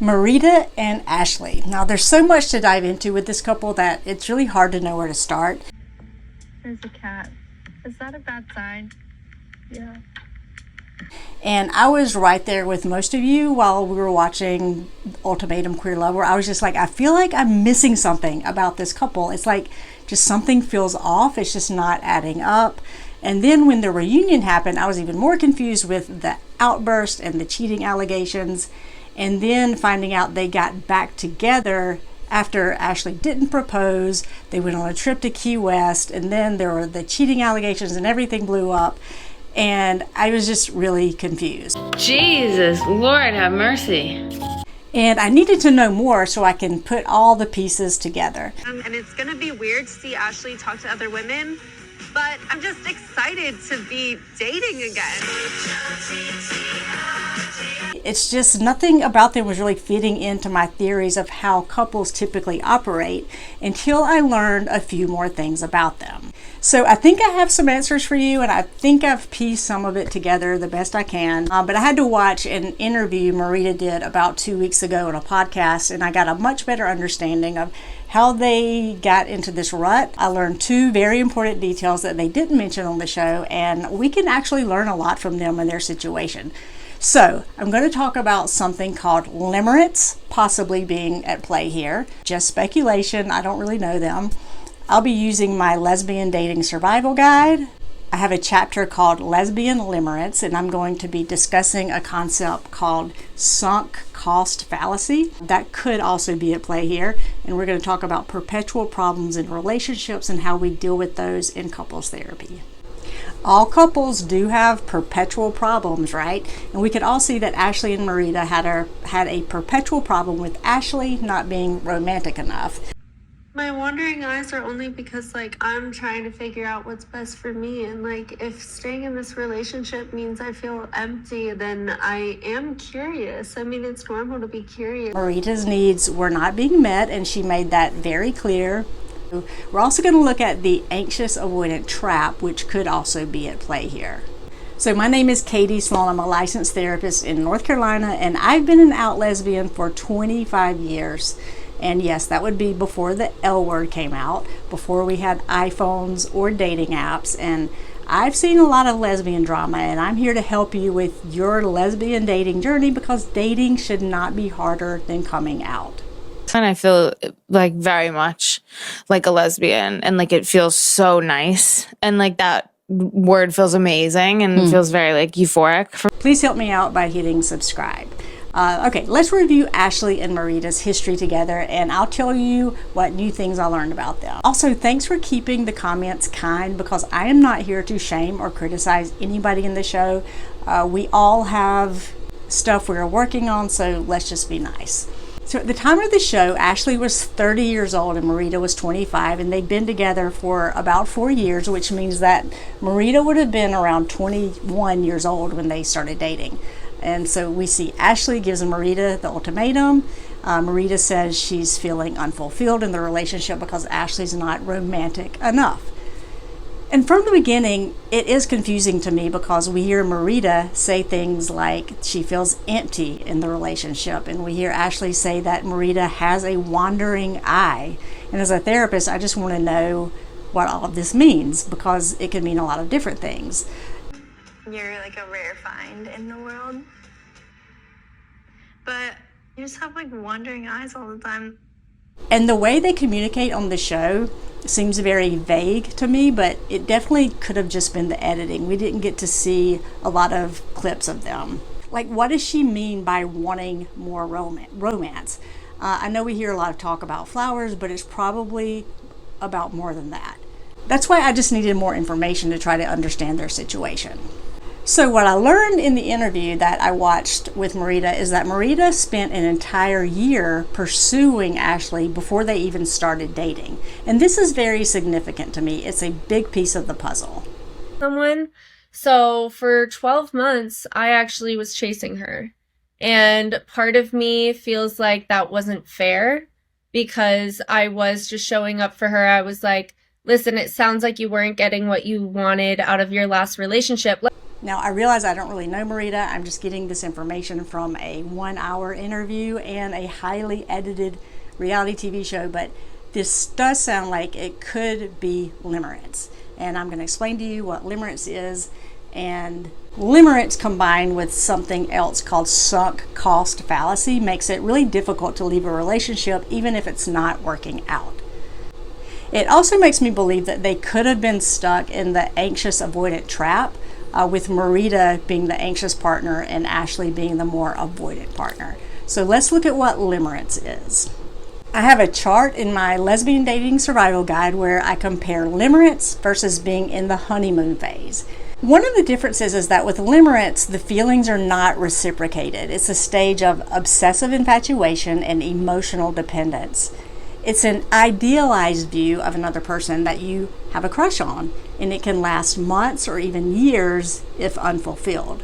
Marita and Ashley. Now, there's so much to dive into with this couple that it's really hard to know where to start. There's a cat. Is that a bad sign? Yeah. And I was right there with most of you while we were watching Ultimatum Queer Love, where I was just like, I feel like I'm missing something about this couple. It's like just something feels off. It's just not adding up. And then when the reunion happened, I was even more confused with the outburst and the cheating allegations. And then finding out they got back together after Ashley didn't propose. They went on a trip to Key West, and then there were the cheating allegations and everything blew up. And I was just really confused. Jesus, Lord have mercy. And I needed to know more so I can put all the pieces together. And it's gonna be weird to see Ashley talk to other women, but I'm just excited to be dating again. It's just nothing about them was really fitting into my theories of how couples typically operate until I learned a few more things about them. So I think I have some answers for you, and I think I've pieced some of it together the best I can. But I had to watch an interview Marita did about 2 weeks ago on a podcast, and I got a much better understanding of how they got into this rut. I learned two very important details that they didn't mention on the show, and we can actually learn a lot from them and their situation. So I'm going to talk about something called Lirance possibly being at play here. Just speculation. I don't really know them. I'll be using my lesbian dating survival guide. I have a chapter called Lesbian Limerence, and I'm going to be discussing a concept called sunk cost fallacy. That could also be at play here. And we're going to talk about perpetual problems in relationships and how we deal with those in couples therapy. All couples do have perpetual problems, right? And we could all see that Ashley and Marita had a perpetual problem with Ashley not being romantic enough. My wandering eyes are only because, I'm trying to figure out what's best for me. And, if staying in this relationship means I feel empty, then I am curious. I mean, it's normal to be curious. Marita's needs were not being met, and she made that very clear. We're also going to look at the anxious avoidant trap, which could also be at play here. So my name is Katie Sloan. I'm a licensed therapist in North Carolina, and I've been an out lesbian for 25 years. And yes, that would be before the L word came out, before we had iPhones or dating apps. And I've seen a lot of lesbian drama, and I'm here to help you with your lesbian dating journey because dating should not be harder than coming out. And I feel like very much like a lesbian, and it feels so nice, and that word feels amazing and feels very euphoric. Please help me out by hitting subscribe. Okay, let's review Ashley and Marita's history together, and I'll tell you what new things I learned about them. Also, thanks for keeping the comments kind, because I am not here to shame or criticize anybody in the show. We all have stuff we're working on, so let's just be nice. So at the time of the show, Ashley was 30 years old and Marita was 25, and they'd been together for about 4 years, which means that Marita would have been around 21 years old when they started dating. And so we see Ashley gives Marita the ultimatum. Marita says she's feeling unfulfilled in the relationship because Ashley's not romantic enough. And from the beginning, it is confusing to me because we hear Marita say things like she feels empty in the relationship, and we hear Ashley say that Marita has a wandering eye. And as a therapist, I just want to know what all of this means, because it could mean a lot of different things. You're a rare find in the world. But you just have wandering eyes all the time. And the way they communicate on the show seems very vague to me, but it definitely could have just been the editing. We didn't get to see a lot of clips of them. What does she mean by wanting more romance? I know we hear a lot of talk about flowers, but it's probably about more than that. That's why I just needed more information to try to understand their situation. So what I learned in the interview that I watched with Marita is that Marita spent an entire year pursuing Ashley before they even started dating. And this is very significant to me. It's a big piece of the puzzle. So for 12 months, I actually was chasing her. And part of me feels like that wasn't fair because I was just showing up for her. I was like, listen, it sounds like you weren't getting what you wanted out of your last relationship. Now, I realize I don't really know Marita. I'm just getting this information from a 1-hour interview and a highly edited reality TV show, but this does sound like it could be limerence. And I'm going to explain to you what limerence is. And limerence combined with something else called sunk cost fallacy makes it really difficult to leave a relationship even if it's not working out. It also makes me believe that they could have been stuck in the anxious avoidant trap, with Marita being the anxious partner and Ashley being the more avoidant partner. So let's look at what limerence is. I have a chart in my lesbian dating survival guide where I compare limerence versus being in the honeymoon phase. One of the differences is that with limerence, the feelings are not reciprocated. It's a stage of obsessive infatuation and emotional dependence. It's an idealized view of another person that you have a crush on, and it can last months or even years if unfulfilled.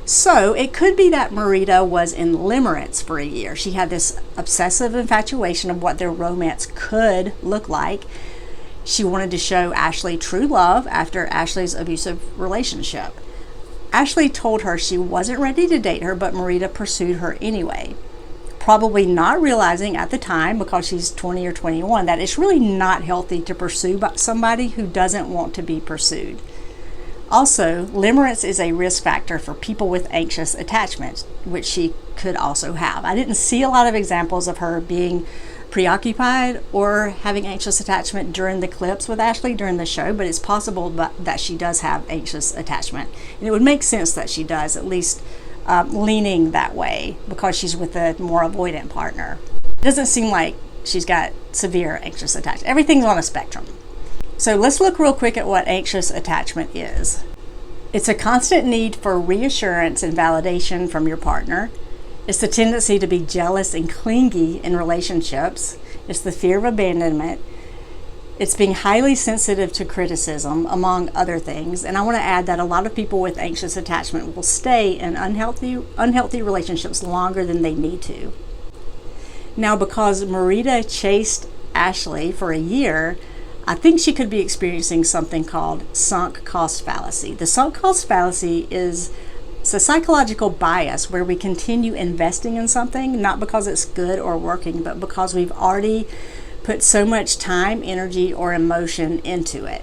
So it could be that Marita was in limerence for a year. She had this obsessive infatuation of what their romance could look like. She wanted to show Ashley true love after Ashley's abusive relationship. Ashley told her she wasn't ready to date her, but Marita pursued her anyway. Probably not realizing at the time, because she's 20 or 21, that it's really not healthy to pursue somebody who doesn't want to be pursued. Also, limerence is a risk factor for people with anxious attachment, which she could also have. I didn't see a lot of examples of her being preoccupied or having anxious attachment during the clips with Ashley during the show, but it's possible that she does have anxious attachment. And it would make sense that she does, at least leaning that way, because she's with a more avoidant partner. It doesn't seem like she's got severe anxious attachment. Everything's on a spectrum. So let's look real quick at what anxious attachment is. It's a constant need for reassurance and validation from your partner. It's the tendency to be jealous and clingy in relationships. It's the fear of abandonment. It's being highly sensitive to criticism, among other things. And I want to add that a lot of people with anxious attachment will stay in unhealthy relationships longer than they need to. Now, because Marita chased Ashley for a year, I think she could be experiencing something called sunk cost fallacy. The sunk cost fallacy is a psychological bias where we continue investing in something, not because it's good or working, but because we've already put so much time, energy, or emotion into it.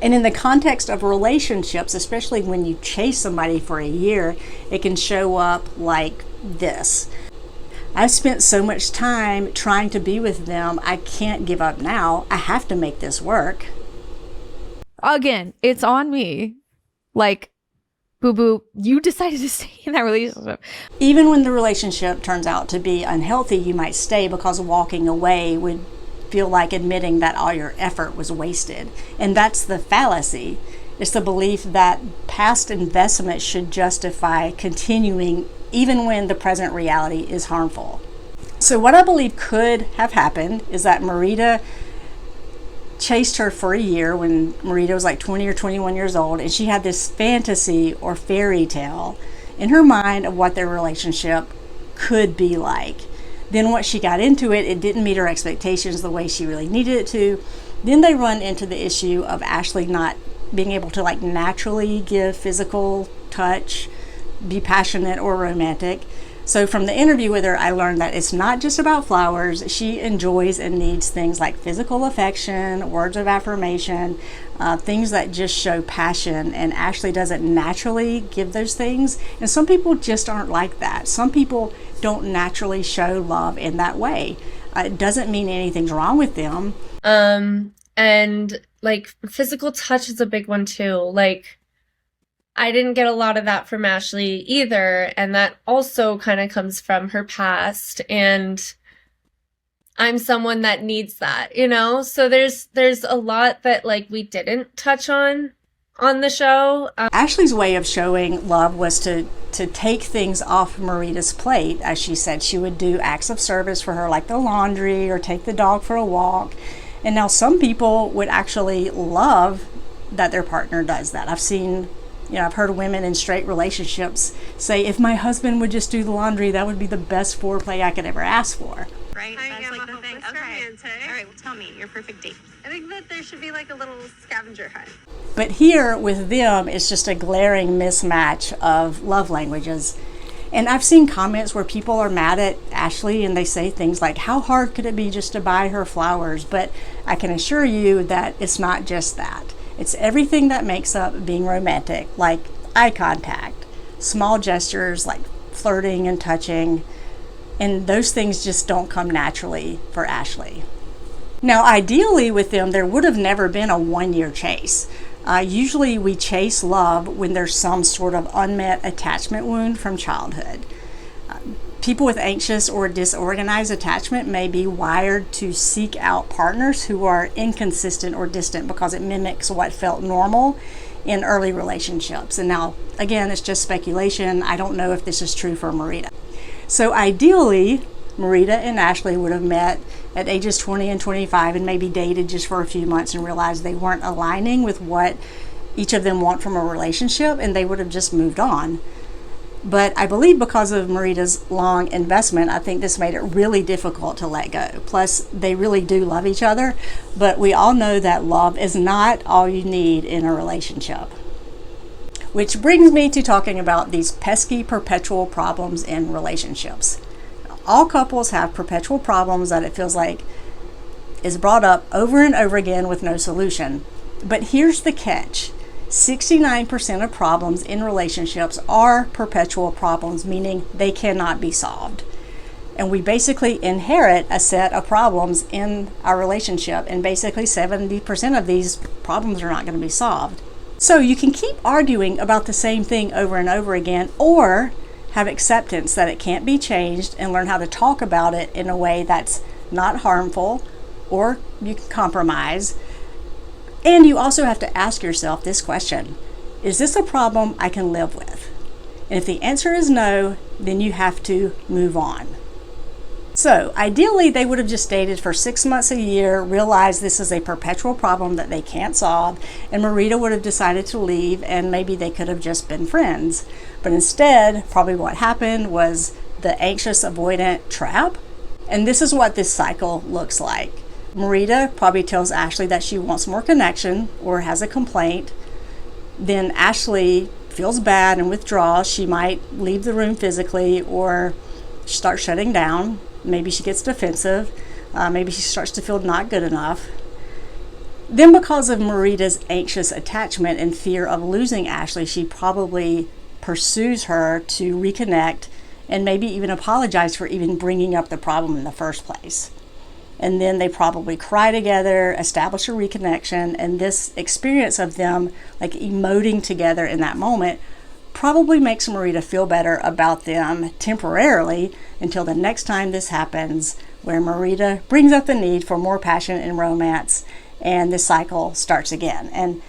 And in the context of relationships, especially when you chase somebody for a year, it can show up like this. I've spent so much time trying to be with them, I can't give up now. I have to make this work. Again, it's on me. Like, boo-boo, you decided to stay in that relationship. Even when the relationship turns out to be unhealthy, you might stay because walking away would feel like admitting that all your effort was wasted. And that's the fallacy. It's the belief that past investment should justify continuing even when the present reality is harmful. So what I believe could have happened is that Marita chased her for a year when Marita was like 20 or 21 years old, and she had this fantasy or fairy tale in her mind of what their relationship could be like. Then once she got into it, it didn't meet her expectations the way she really needed it to. Then they run into the issue of Ashley not being able to like naturally give physical touch, be passionate or romantic. So from the interview with her, I learned that it's not just about flowers. She enjoys and needs things like physical affection, words of affirmation, things that just show passion. And Ashley doesn't naturally give those things. And some people just aren't like that. Some people don't naturally show love in that way. It doesn't mean anything's wrong with them. And like physical touch is a big one too. Like, I didn't get a lot of that from Ashley either, and that also kind of comes from her past, and I'm someone that needs that, you know? So there's a lot that like we didn't touch on the show. Ashley's way of showing love was to take things off Marita's plate. As she said, she would do acts of service for her, like the laundry or take the dog for a walk. And now some people would actually love that their partner does that. I've heard women in straight relationships say, if my husband would just do the laundry, that would be the best foreplay I could ever ask for. right? I That's am like a the thing. hopeless Okay. romantic. All right, well, tell me your perfect date. I think that there should be like a little scavenger hunt. But here with them, it's just a glaring mismatch of love languages. And I've seen comments where people are mad at Ashley and they say things like, how hard could it be just to buy her flowers? But I can assure you that it's not just that. It's everything that makes up being romantic, like eye contact, small gestures like flirting and touching, and those things just don't come naturally for Ashley. Now, ideally with them, there would have never been a 1-year chase. Usually we chase love when there's some sort of unmet attachment wound from childhood. People with anxious or disorganized attachment may be wired to seek out partners who are inconsistent or distant because it mimics what felt normal in early relationships. And now, again, it's just speculation. I don't know if this is true for Marita. So ideally, Marita and Ashley would have met at ages 20 and 25 and maybe dated just for a few months and realized they weren't aligning with what each of them want from a relationship, and they would have just moved on. But I believe because of Marita's long investment, I think this made it really difficult to let go. Plus, they really do love each other, but we all know that love is not all you need in a relationship. Which brings me to talking about these pesky perpetual problems in relationships. All couples have perpetual problems that it feels like is brought up over and over again with no solution. But here's the catch. 69% of problems in relationships are perpetual problems, meaning they cannot be solved. And we basically inherit a set of problems in our relationship, and basically 70% of these problems are not going to be solved. So you can keep arguing about the same thing over and over again, or have acceptance that it can't be changed and learn how to talk about it in a way that's not harmful, or you can compromise. And you also have to ask yourself this question: is this a problem I can live with? And if the answer is no, then you have to move on. So ideally, they would have just dated for 6 months a year, realized this is a perpetual problem that they can't solve, and Marita would have decided to leave, and maybe they could have just been friends. But instead, probably what happened was the anxious avoidant trap. And this is what this cycle looks like. Marita probably tells Ashley that she wants more connection or has a complaint. Then Ashley feels bad and withdraws. She might leave the room physically or start shutting down. Maybe she gets defensive. Maybe she starts to feel not good enough. Then because of Marita's anxious attachment and fear of losing Ashley, she probably pursues her to reconnect and maybe even apologize for even bringing up the problem in the first place. And then they probably cry together, establish a reconnection, and this experience of them like emoting together in that moment probably makes Marita feel better about them temporarily until the next time this happens, where Marita brings up the need for more passion and romance, and this cycle starts again. And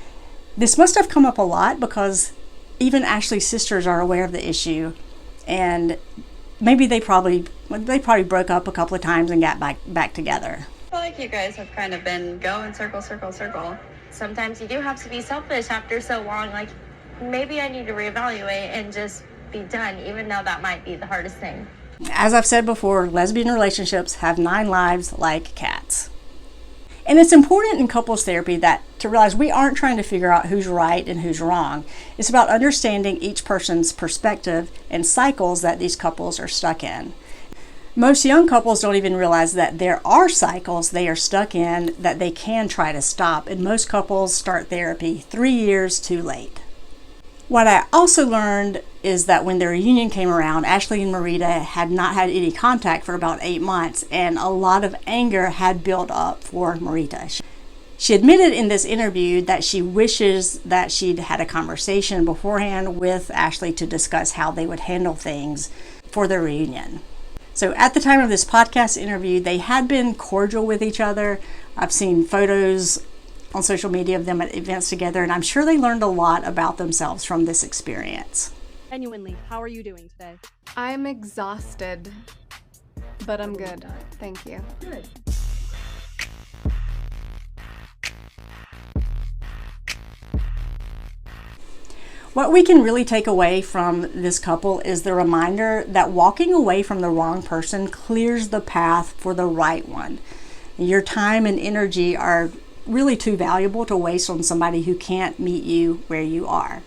this must have come up a lot because even Ashley's sisters are aware of the issue, and maybe they probably broke up a couple of times and got back together. I feel like you guys have kind of been going circle, circle, circle. Sometimes you do have to be selfish after so long. Like, maybe I need to reevaluate and just be done, even though that might be the hardest thing. As I've said before, lesbian relationships have 9 lives like cats. And it's important in couples therapy to realize we aren't trying to figure out who's right and who's wrong. It's about understanding each person's perspective and cycles that these couples are stuck in. Most young couples don't even realize that there are cycles they are stuck in that they can try to stop, and most couples start therapy 3 years too late. What I also learned is that when their reunion came around, Ashley and Marita had not had any contact for about 8 months, and a lot of anger had built up for Marita. She admitted in this interview that she wishes that she'd had a conversation beforehand with Ashley to discuss how they would handle things for their reunion. So at the time of this podcast interview, they had been cordial with each other. I've seen photos on social media of them at events together, and I'm sure they learned a lot about themselves from this experience. Genuinely, how are you doing today? I'm exhausted, but I'm good. Thank you. Good. What we can really take away from this couple is the reminder that walking away from the wrong person clears the path for the right one. Your time and energy are really too valuable to waste on somebody who can't meet you where you are.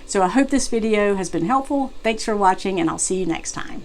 So I hope this video has been helpful. Thanks for watching, and I'll see you next time.